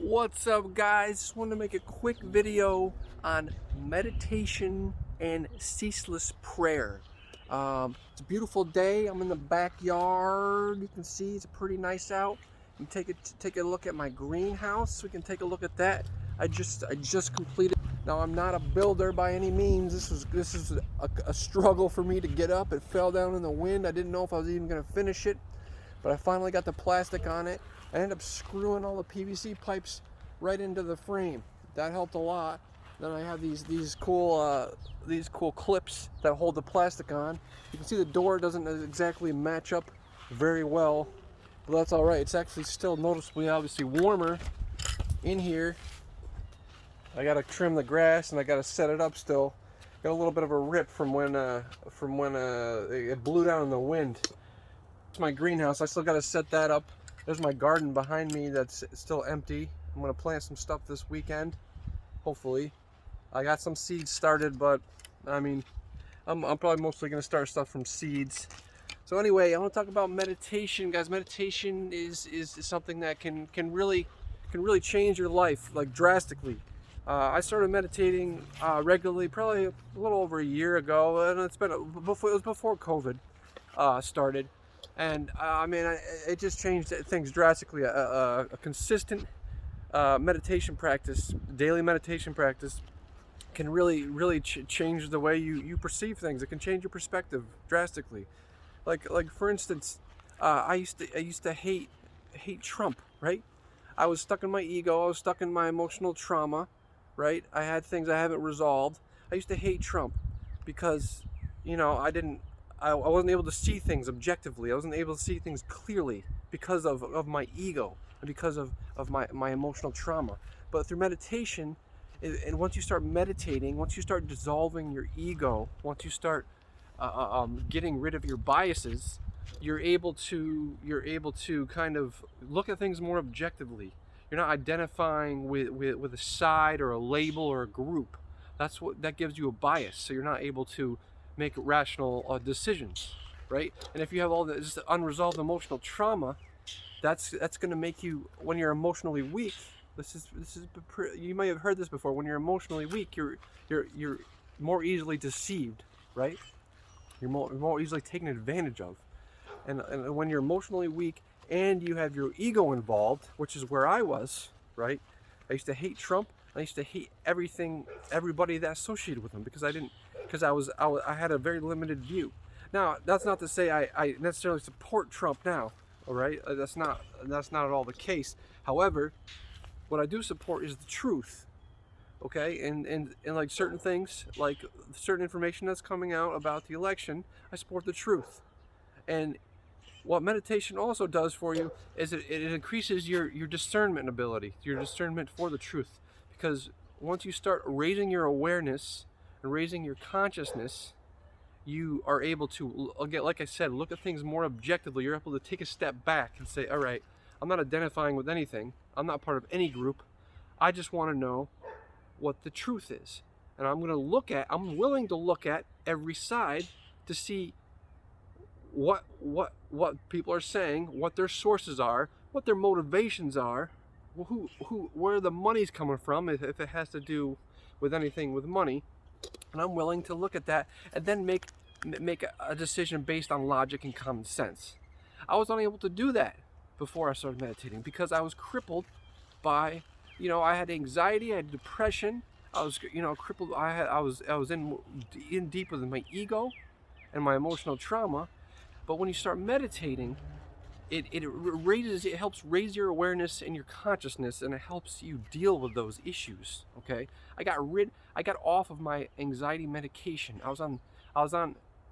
What's up, guys? Just wanted to make a quick video on meditation and ceaseless prayer. It's a beautiful day. I'm in the backyard. You can see it's pretty nice out. You can take a look at my greenhouse. We can take a look at that. I just completed. Now, I'm not a builder by any means. This is a struggle for me to get up. It fell down in the wind. I didn't know if I was even going to finish it, but I finally got the plastic on it. I ended up screwing all the PVC pipes right into the frame. That helped a lot. Then I have these cool clips that hold the plastic on. You can see the door doesn't exactly match up very well, but that's all right. It's actually still noticeably, obviously, warmer in here. I gotta trim the grass and I gotta set it up still. Got a little bit of a rip from when it blew down in the wind. It's my greenhouse. I still gotta set that up. There's my garden behind me that's still empty. I'm gonna plant some stuff this weekend, hopefully. I got some seeds started, but I mean, I'm probably mostly gonna start stuff from seeds. So anyway, I want to talk about meditation, guys. Meditation is something that can really change your life, like, drastically. I started meditating regularly probably a little over a year ago, and it was before COVID started. And it just changed things drastically. A consistent meditation practice, daily meditation practice, can really change the way you perceive things. It can change your perspective drastically. Like for instance, I used to hate Trump, right? I was stuck in my ego. I was stuck in my emotional trauma, right? I had things I haven't resolved. I used to hate Trump because, I wasn't able to see things objectively. I wasn't able to see things clearly because of my ego and because of my emotional trauma. But through meditation, and once you start meditating, once you start dissolving your ego, once you start getting rid of your biases, you're able to kind of look at things more objectively. You're not identifying with a side or a label or a group. That gives you a bias, so you're not able to make rational decisions, right? And if you have all this unresolved emotional trauma, that's going to make you, when you're emotionally weak, you may have heard this before. When you're emotionally weak, you're more easily deceived, right? You're more easily taken advantage of. And when you're emotionally weak and you have your ego involved, which is where I was, right? I used to hate Trump. I used to hate everybody that associated with him because I had a very limited view. Now, that's not to say I necessarily support Trump now, all right? That's not at all the case. However, what I do support is the truth, okay? And like certain things, like certain information that's coming out about the election, I support the truth. And what meditation also does for you is it increases your discernment ability, your discernment for the truth. Because once you start raising your awareness and raising your consciousness, you are able to, again, like I said, look at things more objectively. You're able to take a step back and say, all right, I'm not identifying with anything. I'm not part of any group. I just want to know what the truth is. And I'm willing to look at every side to see what people are saying, what their sources are, what their motivations are, where the money's coming from, if it has to do with anything with money. And I'm willing to look at that and then make a decision based on logic and common sense. I was unable to do that before I started meditating because I was crippled by, I had anxiety, I had depression, I was, crippled. I was in deep with my ego and my emotional trauma. But when you start meditating, it helps raise your awareness and your consciousness, and it helps you deal with those issues. Okay, I got off of my anxiety medication.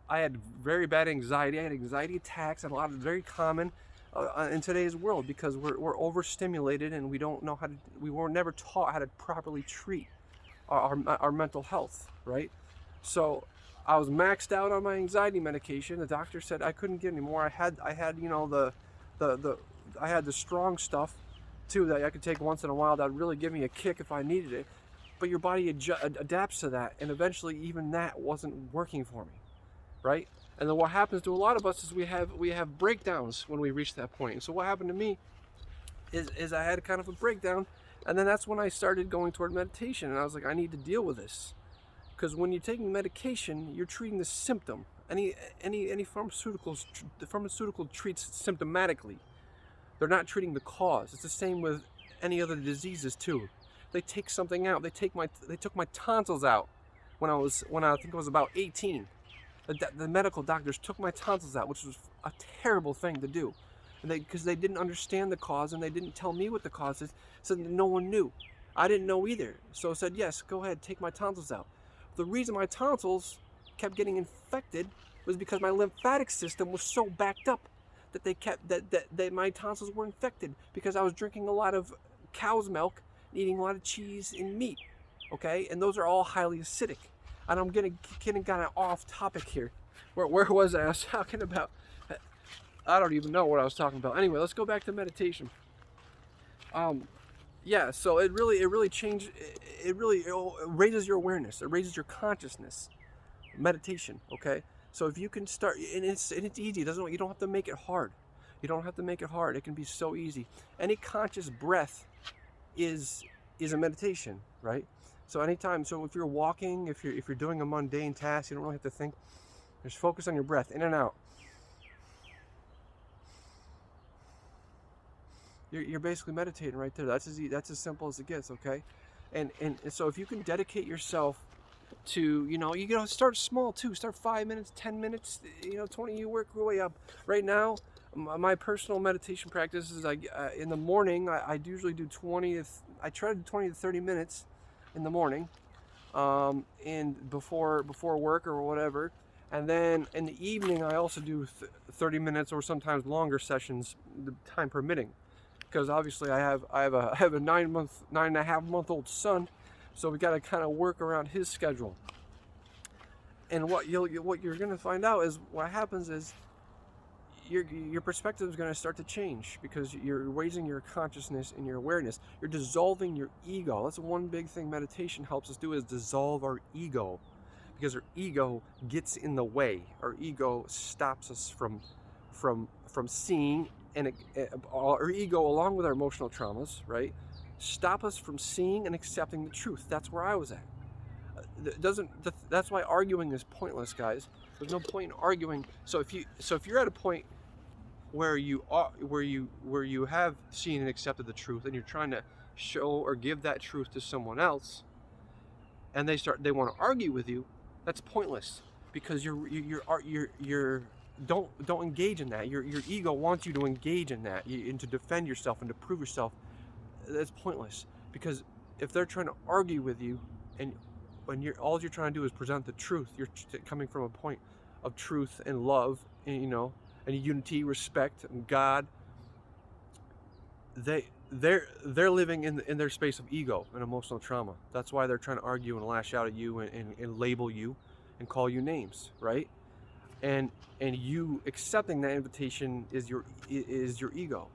I had very bad anxiety. I had anxiety attacks, and a lot of very common in today's world because we're overstimulated and we were never taught how to properly treat our mental health, right? So I was maxed out on my anxiety medication. The doctor said I couldn't get any more. I had I had the strong stuff too that I could take once in a while that would really give me a kick if I needed it. But your body adapts to that, and eventually even that wasn't working for me, right? And then what happens to a lot of us is we have breakdowns when we reach that point. And so what happened to me is I had kind of a breakdown And then that's when I started going toward meditation, and I was like, I need to deal with this. Because when you're taking medication, you're treating the symptom. Any the pharmaceutical treats symptomatically. They're not treating the cause. It's the same with any other diseases too. They take something out. They took my tonsils out when I think I was about 18. The medical doctors took my tonsils out, which was a terrible thing to do, and because they didn't understand the cause and they didn't tell me what the cause is. So no one knew. I didn't know either. So I said, yes, go ahead, take my tonsils out. The reason my tonsils kept getting infected was because my lymphatic system was so backed up that my tonsils were infected because I was drinking a lot of cow's milk, eating a lot of cheese and meat. Okay, and those are all highly acidic. And I'm getting kind of off topic here. Where was I? I was talking about, I don't even know what I was talking about. Anyway, let's go back to meditation. Yeah, so it really changed. It raises your awareness. It raises your consciousness. Meditation, okay. So if you can start, and it's easy. You don't have to make it hard. You don't have to make it hard. It can be so easy. Any conscious breath is a meditation, right? So if you're walking, if you're doing a mundane task, you don't really have to think. Just focus on your breath, in and out. You're basically meditating right there. That's as simple as it gets, okay? And so if you can dedicate yourself to, you gotta start small too. Start 5 minutes, 10 minutes, 20. You work your way up. Right now, my personal meditation practice is in the morning. I usually do 20. I try to do 20 to 30 minutes in the morning, and before work or whatever. And then in the evening, I also do 30 minutes or sometimes longer sessions, the time permitting. Because obviously I have a 9.5-month-old son, so we got to kind of work around his schedule. And what you're going to find out is what happens is your perspective is going to start to change because you're raising your consciousness and your awareness. You're dissolving your ego. That's one big thing meditation helps us do, is dissolve our ego, because our ego gets in the way. Our ego stops us from seeing, and our ego, along with our emotional traumas, right, stop us from seeing and accepting the truth. That's where I was at. That's why arguing is pointless, guys. There's no point in arguing. So if you're at a point where you have seen and accepted the truth, and you're trying to show or give that truth to someone else, and they want to argue with you, that's pointless, because don't engage in that. Your ego wants you to engage in that, and to defend yourself and to prove yourself. That's pointless, because if they're trying to argue with you, and when all you're trying to do is present the truth, you're coming from a point of truth and love, and and unity, respect, and God. They're living in their space of ego and emotional trauma. That's why they're trying to argue and lash out at you and label you and call you names, right? And you accepting that invitation is your ego.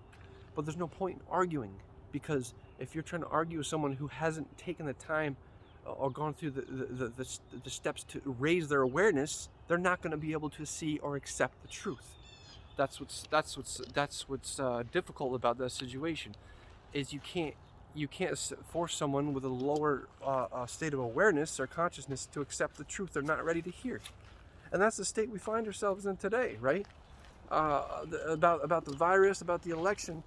But there's no point in arguing, because if you're trying to argue with someone who hasn't taken the time or gone through the steps to raise their awareness, they're not going to be able to see or accept the truth. That's what's difficult about that situation, is you can't force someone with a lower state of awareness or consciousness to accept the truth they're not ready to hear. And that's the state we find ourselves in today, right? About the virus, about the election.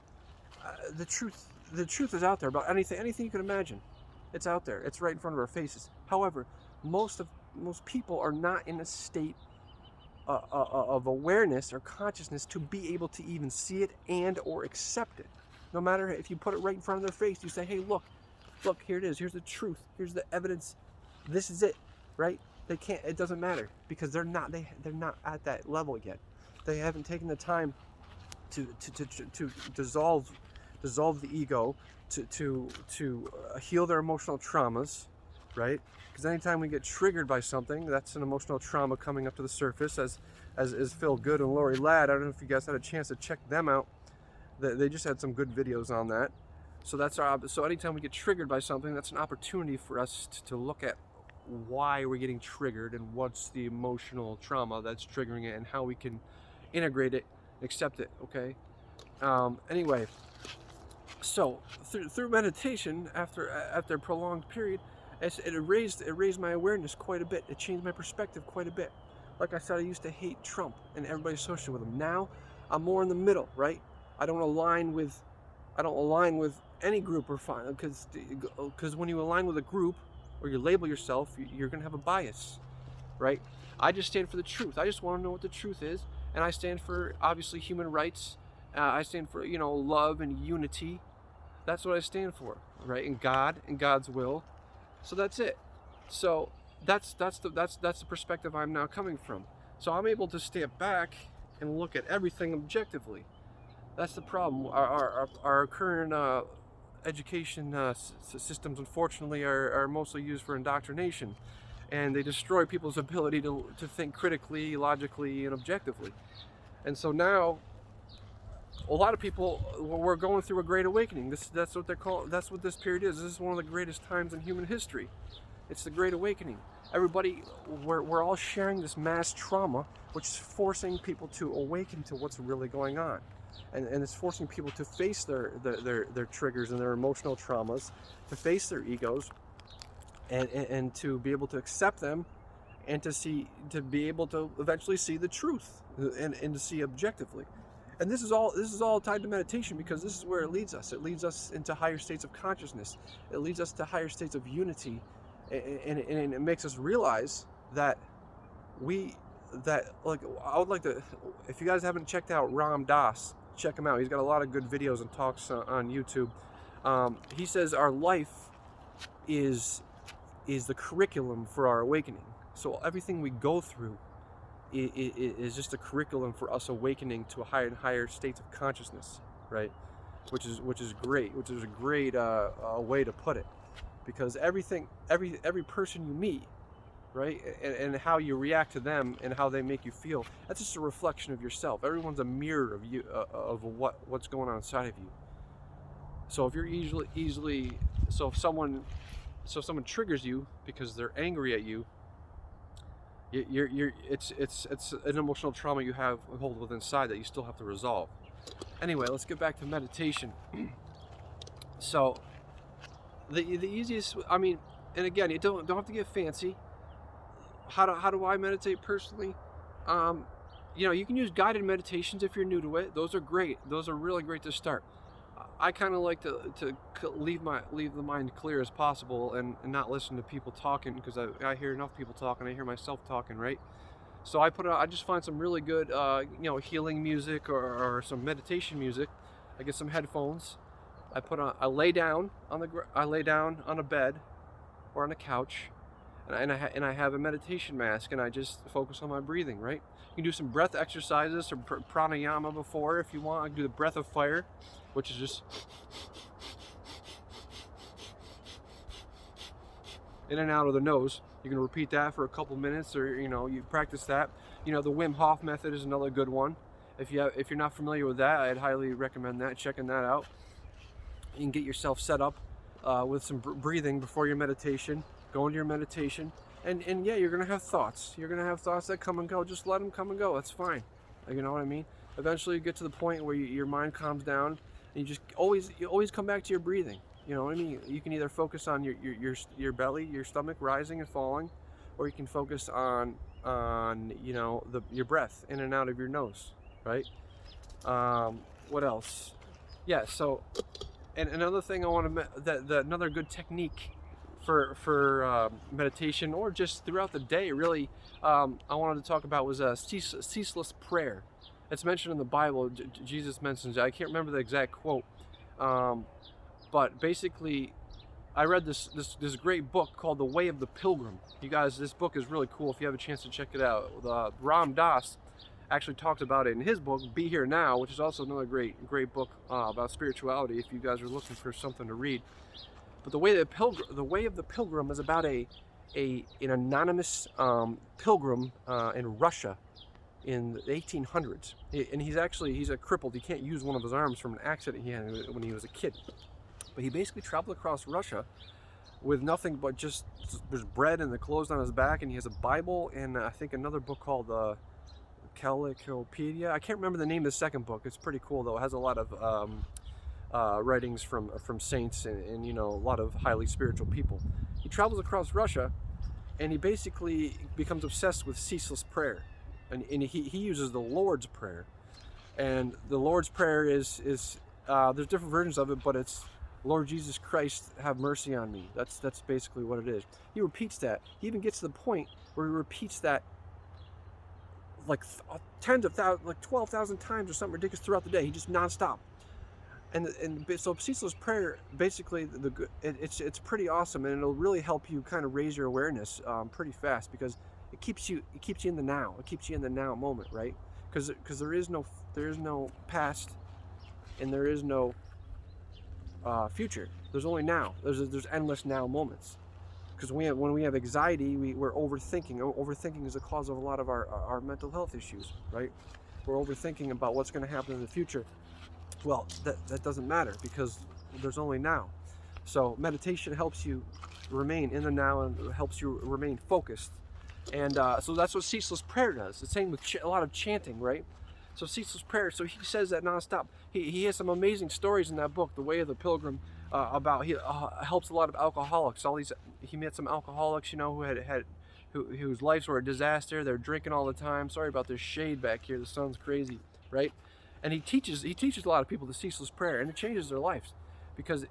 The truth is out there about anything you can imagine. It's out there. It's right in front of our faces. However, most people are not in a state of awareness or consciousness to be able to even see it and or accept it. No matter if you put it right in front of their face, you say, hey, look, here it is. Here's the truth. Here's the evidence. This is it, right? They can't. It doesn't matter, because they're not at that level yet. They haven't taken the time to dissolve the ego, to heal their emotional traumas, right? Because anytime we get triggered by something, that's an emotional trauma coming up to the surface, as Phil Good and Lori Ladd. I don't know if you guys had a chance to check them out. They just had some good videos on that. So anytime we get triggered by something, that's an opportunity for us to look at why we're getting triggered and what's the emotional trauma that's triggering it, and how we can integrate it, accept it. Okay. Anyway, So through meditation, after a prolonged period, it raised my awareness quite a bit. It changed my perspective quite a bit. Like I said, I used to hate Trump and everybody associated with him. Now I'm more in the middle, right? I don't align with any group or fine, because when you align with a group or you label yourself, you're gonna have a bias, right? I just stand for the truth. I just want to know what the truth is, and I stand for obviously human rights. I stand for love and unity. That's what I stand for, right? And God and God's will. So that's it. So that's the perspective I'm now coming from. So I'm able to step back and look at everything objectively. That's the problem. Our current education systems, unfortunately, are mostly used for indoctrination, and they destroy people's ability to think critically, logically, and objectively. And so now, a lot of people, we're going through a great awakening. That's what they're called. That's what this period is. This is one of the greatest times in human history. It's the Great Awakening. Everybody, we're all sharing this mass trauma, which is forcing people to awaken to what's really going on. And it's forcing people to face their triggers and their emotional traumas, to face their egos, and to be able to accept them, and to be able to eventually see the truth and to see objectively. And this is all tied to meditation, because this is where it leads us. It leads us into higher states of consciousness. It leads us to higher states of unity, and it makes us realize that I would like to, if you guys haven't checked out Ram Dass, check him out. He's got a lot of good videos and talks on YouTube. He says our life is the curriculum for our awakening. So everything we go through is just a curriculum for us awakening to a higher and higher states of consciousness, right? Which is great. Which is a great way to put it, because every person you meet, right, and how you react to them and how they make you feel, that's just a reflection of yourself. Everyone's a mirror of you, of what's going on inside of you. So if you're if someone triggers you because they're angry at you, it's an emotional trauma you hold within inside that you still have to resolve. Anyway, let's get back to meditation. So the easiest, and again, you don't have to get fancy. How do I meditate personally? You can use guided meditations if you're new to it. Those are great. Those are really great to start. I kind of like to leave the mind clear as possible and not listen to people talking, because I hear enough people talking. I hear myself talking, right? So I just find some really good healing music or some meditation music. I get some headphones. I lay down on a bed or on a couch, and I have a meditation mask, and I just focus on my breathing, right? You can do some breath exercises or pranayama before if you want. I can do the breath of fire, which is just in and out of the nose. You can repeat that for a couple minutes, or you practice that. The Wim Hof method is another good one. If you're not familiar with that, I'd highly recommend checking that out. You can get yourself set up with some breathing before your meditation. Go into your meditation, and yeah, you're gonna have thoughts. You're gonna have thoughts that come and go. Just let them come and go. That's fine. You know what I mean? Eventually, you get to the point where your mind calms down, and you always come back to your breathing. You know what I mean? You can either focus on your belly, your stomach rising and falling, or you can focus on your breath in and out of your nose, right? What else? Yeah. So, and another thing I want to another good technique for meditation, or just throughout the day, really, I wanted to talk about was ceaseless prayer. It's mentioned in the Bible. Jesus mentions it. I can't remember the exact quote, but basically, I read this great book called The Way of the Pilgrim. You guys, this book is really cool. If you have a chance to check it out, Ram Dass actually talks about it in his book Be Here Now, which is also another great book about spirituality if you guys are looking for something to read. But The Way of the Pilgrim is about an anonymous pilgrim in Russia in the 1800s. And he's a crippled. He can't use one of his arms from an accident he had when he was a kid. But he basically traveled across Russia with nothing but just there's bread and the clothes on his back, and he has a Bible and I think another book called Calicopedia. I can't remember the name of the second book. It's pretty cool though. It has a lot of writings from saints and you know, a lot of highly spiritual people. He travels across Russia, and he basically becomes obsessed with ceaseless prayer, and he uses the Lord's Prayer. And the Lord's Prayer is there's different versions of it, but it's Lord Jesus Christ, have mercy on me. That's basically what it is. He repeats that. He even gets to the point where he repeats that like tens of thousands, like 12,000 times or something ridiculous throughout the day. He just nonstop. And so ceaseless prayer, basically, it's pretty awesome, and it'll really help you kind of raise your awareness pretty fast, because it keeps you in the now. It keeps you in the now moment, right? Because there is no past, and there is no future. There's only now. There's endless now moments. Because when we have anxiety, we're overthinking. Overthinking is the cause of a lot of our mental health issues, right? We're overthinking about what's going to happen in the future. Well, that doesn't matter, because there's only now. So meditation helps you remain in the now and helps you remain focused. And so that's what ceaseless prayer does. The same with a lot of chanting, right? So ceaseless prayer, so he says that nonstop. He has some amazing stories in that book, The Way of the Pilgrim, about he helps a lot of alcoholics. He met some alcoholics, you know, whose lives were a disaster. They're drinking all the time. Sorry about this shade back here. The sun's crazy, right? And he teaches a lot of people the ceaseless prayer, and it changes their lives, because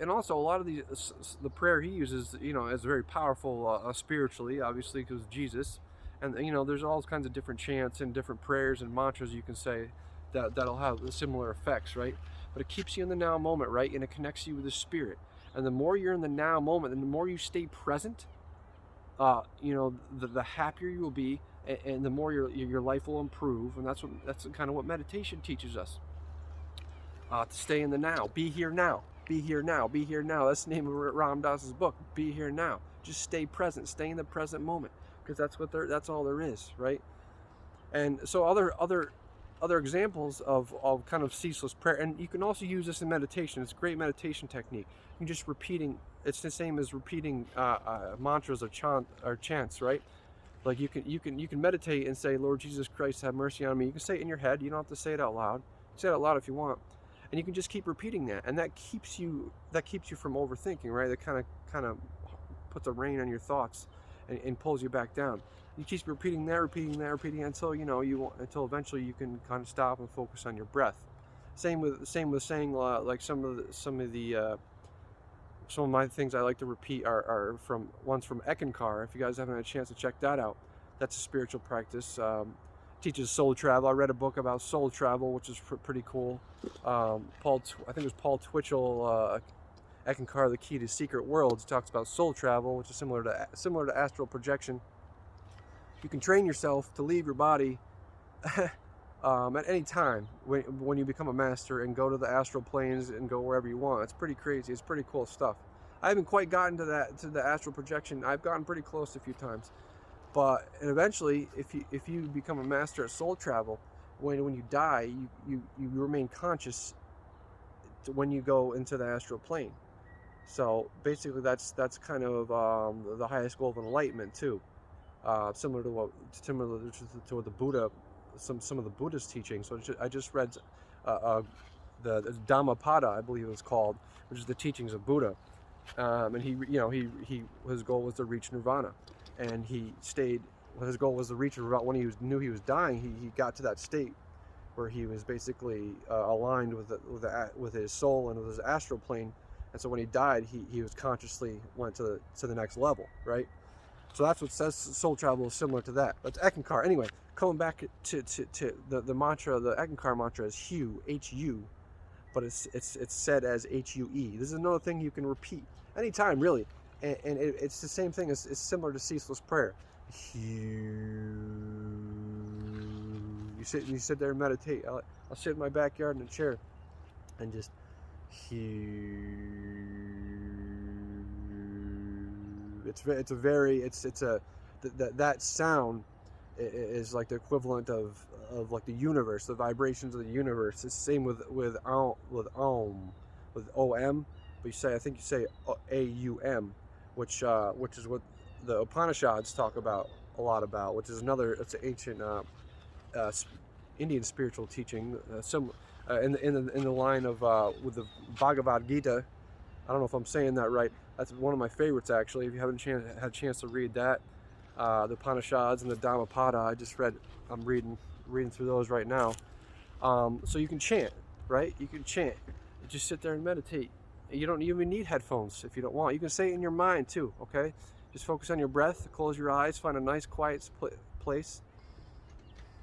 and also a lot of the prayer he uses, you know, is very powerful spiritually, obviously, because Jesus, and you know, there's all kinds of different chants and different prayers and mantras you can say that'll have similar effects, right? But it keeps you in the now moment, right? And it connects you with the spirit. And the more you're in the now moment, and the more you stay present, you know, the happier you will be, and the more your life will improve. And that's kind of what meditation teaches us. To stay in the now, be here now, be here now, be here now. That's the name of Ram Dass's book. Be here now. Just stay present, stay in the present moment, because that's all there is, right? And so other examples of kind of ceaseless prayer, and you can also use this in meditation. It's a great meditation technique. You're just repeating. It's the same as repeating mantras or chants, right? Like you can meditate and say, Lord Jesus Christ, have mercy on me. You can say it in your head. You don't have to say it out loud. You can say it out loud if you want, and you can just keep repeating that, and that keeps you from overthinking, right? That kind of puts a rein on your thoughts and pulls you back down. You keep repeating that until until eventually you can kind of stop and focus on your breath. Same with saying like some of my things I like to repeat are from Eckankar. If you guys haven't had a chance to check that out, that's a spiritual practice. Teaches soul travel. I read a book about soul travel, which is pretty cool. I think it was Paul Twitchell, Eckankar, The Key to Secret Worlds, talks about soul travel, which is similar to astral projection. You can train yourself to leave your body at any time when you become a master, and go to the astral planes and go wherever you want. It's pretty crazy. It's pretty cool stuff. I haven't quite gotten to the astral projection. I've gotten pretty close a few times, and eventually, if you become a master at soul travel, when you die, you remain conscious when you go into the astral plane. So basically, that's kind of the highest goal of enlightenment too. Similar to what the Buddha, some of the Buddhist teachings. So I just read the Dhammapada, I believe it was called, which is the teachings of Buddha. And his goal was to reach nirvana, and his goal was to reach nirvana. When he knew he was dying, he got to that state where he was basically aligned with his soul and with his astral plane. And so when he died, he was consciously went to the next level, right? So that's what says soul travel is similar to that. That's Eckankar. Anyway, coming back to the mantra, the Eckankar mantra is Hu, H-U, but it's said as H-U-E. This is another thing you can repeat anytime, really, and it's the same thing. It's similar to ceaseless prayer. Hu. You sit there and meditate. I'll sit in my backyard in a chair and just Hu. That sound is like the equivalent of like the universe, the vibrations of the universe. It's the same with om, with om, but I think you say aum, which is what the Upanishads talk about a lot about, which is it's an ancient Indian spiritual teaching. in the line of with the Bhagavad Gita. I don't know if I'm saying that right. That's one of my favorites, actually. If you haven't had a chance to read that, the Upanishads and the Dhammapada, I'm reading through those right now. So you can chant, right? You can chant. You just sit there and meditate. You don't even need headphones if you don't want. You can say it in your mind too, okay? Just focus on your breath, close your eyes, find a nice quiet place.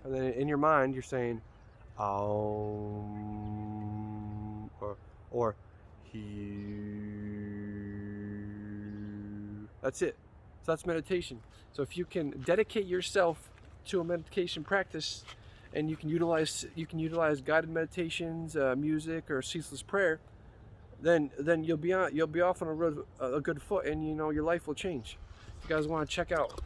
And then in your mind, you're saying, or he. That's it. So that's meditation. So if you can dedicate yourself to a meditation practice, and you can utilize guided meditations, music, or ceaseless prayer, then you'll be off on a good foot, and your life will change. If you guys want to check out,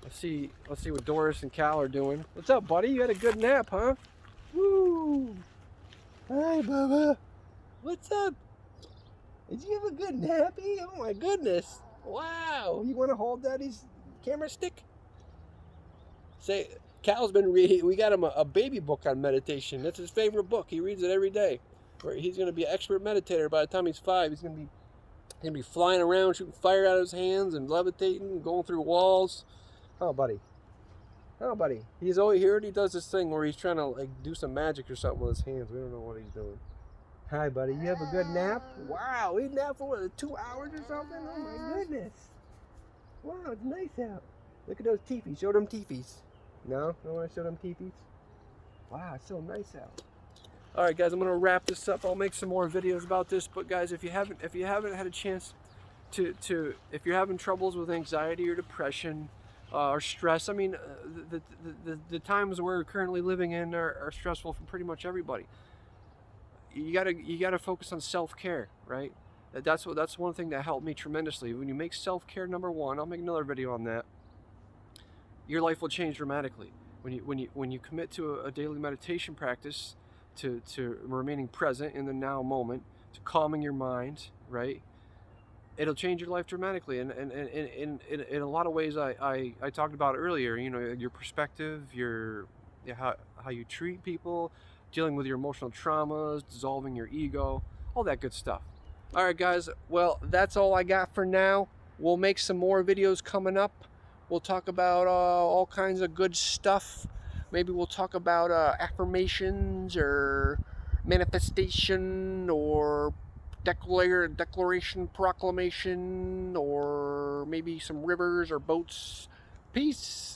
let's see what Doris and Cal are doing. What's up, buddy? You had a good nap, huh? Woo! Hi, Babba. What's up? Did you have a good nappy? Oh my goodness! Wow! You want to hold Daddy's camera stick? Say, Cal's been reading. We got him a baby book on meditation. That's his favorite book. He reads it every day. He's going to be an expert meditator by the time he's 5. He's going to be flying around, shooting fire out of his hands, and levitating, and going through walls. Oh, buddy. He already does this thing where he's trying to do some magic or something with his hands. We don't know what he's doing. Hi, buddy. You have a good nap? Wow, he napped for what, 2 hours or something? Oh my goodness. Wow, it's nice out. Look at those teepees. Show them teepees. No? Don't want to show them teepees? Wow, it's so nice out. All right, guys, I'm going to wrap this up. I'll make some more videos about this. But guys, if you haven't had a chance if you're having troubles with anxiety or depression or stress, I mean, the times we're currently living in are stressful for pretty much everybody. You gotta focus on self-care, right? That's one thing that helped me tremendously. When you make self-care number one, I'll make another video on that. Your life will change dramatically. When you commit to a daily meditation practice, to remaining present in the now moment, to calming your mind, right? It'll change your life dramatically. And in a lot of ways, I talked about earlier. Your perspective, how you treat people, dealing with your emotional traumas, dissolving your ego, all that good stuff. All right, guys. Well, that's all I got for now. We'll make some more videos coming up. We'll talk about all kinds of good stuff. Maybe we'll talk about affirmations or manifestation or declaration, proclamation, or maybe some rivers or boats. Peace.